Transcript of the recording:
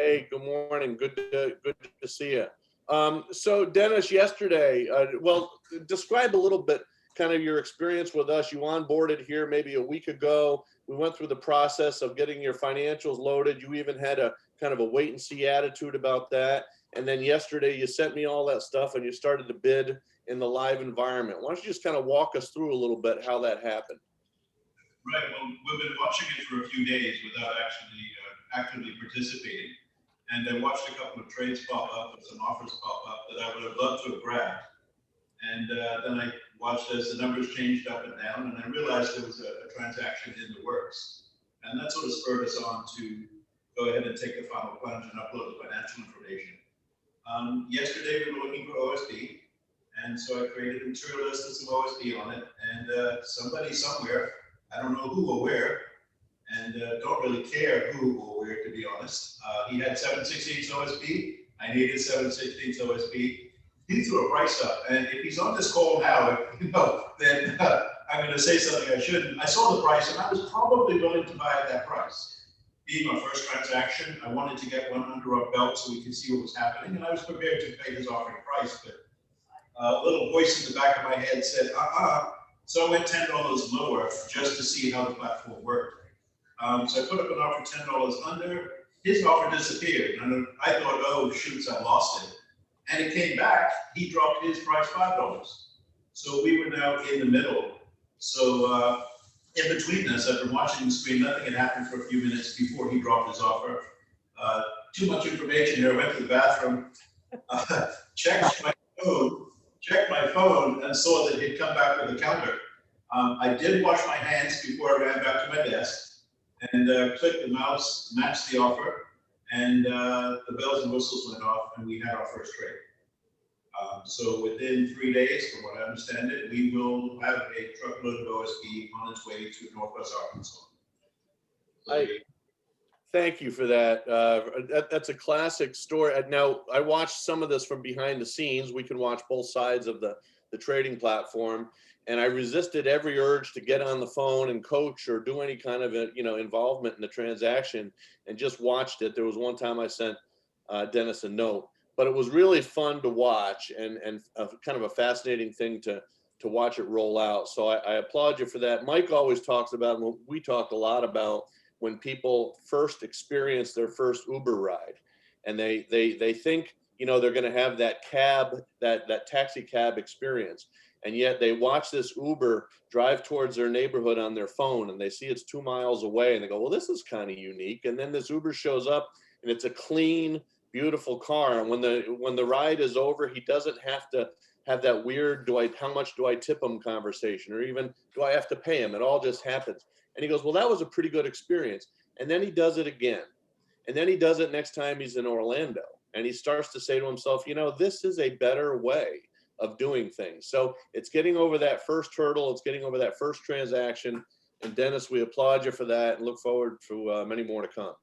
Hey, good morning. Good to see you. So Dennis, yesterday, well, describe a little bit kind of your experience with us. You onboarded here maybe a week ago. We went through the process of getting your financials loaded. You even had a kind of a wait and see attitude about that. And then yesterday you sent me all that stuff and you started to bid in the live environment. Why don't you just kind of walk us through a little bit how that happened? Right. Well, we've been watching it for a few days without actually actively participating. And I watched a couple of trades pop up and some offers pop up that I would have loved to have grabbed. And then I watched as the numbers changed up and down, and I realized there was a transaction in the works. And that sort of spurred us on to go ahead and take the final plunge and upload the financial information. Yesterday, we were looking for OSB. And so I created a material list with some OSB on it. And somebody somewhere, I don't know who or where, and don't really care who or where, to be honest. He had 7/16 OSB. I needed 7/16 OSB. He threw a price up, and if he's on this call now, then I'm going to say something I shouldn't. I saw the price, and I was probably willing to buy at that price. Being our first transaction, I wanted to get one under our belt so we could see what was happening, and I was prepared to pay his offering price. But a little voice in the back of my head said, So I went $10 lower just to see how the platform worked. So I put up an offer $10 under. His offer disappeared. And I thought, oh, shoots, I lost it. And it came back. He dropped his price $5. So we were now in the middle. So in between us, I've been watching the screen. Nothing had happened for a few minutes before he dropped his offer. Too much information here. I went to the bathroom, checked my phone, and saw that he'd come back with a counter. I did wash my hands before I ran back to my desk and clicked the mouse, matched the offer, and the bells and whistles went off, and we had our first trade. So within 3 days, from what I understand it, we will have a truckload of OSB on its way to Northwest Arkansas. Thank you for that. That's a classic story. Now, I watched some of this from behind the scenes. We can watch both sides of the trading platform. And I resisted every urge to get on the phone and coach or do any kind of involvement in the transaction, and just watched it. There was one time I sent Dennis a note, but it was really fun to watch and kind of a fascinating thing to watch it roll out. So I applaud you for that. Mike always talks about, and we talked a lot about, when people first experience their first Uber ride, and they think they're going to have that cab, that taxi cab experience. And yet they watch this Uber drive towards their neighborhood on their phone, and they see it's 2 miles away, and they go, well, this is kind of unique. And then this Uber shows up, and it's a clean, beautiful car. And when the ride is over, he doesn't have to have that weird, how much do I tip him conversation, or even do I have to pay him? It all just happens. And he goes, well, that was a pretty good experience. And then he does it again. And then he does it next time he's in Orlando. And he starts to say to himself, this is a better way of doing things. So it's getting over that first hurdle. It's getting over that first transaction. And Dennis, we applaud you for that and look forward to many more to come.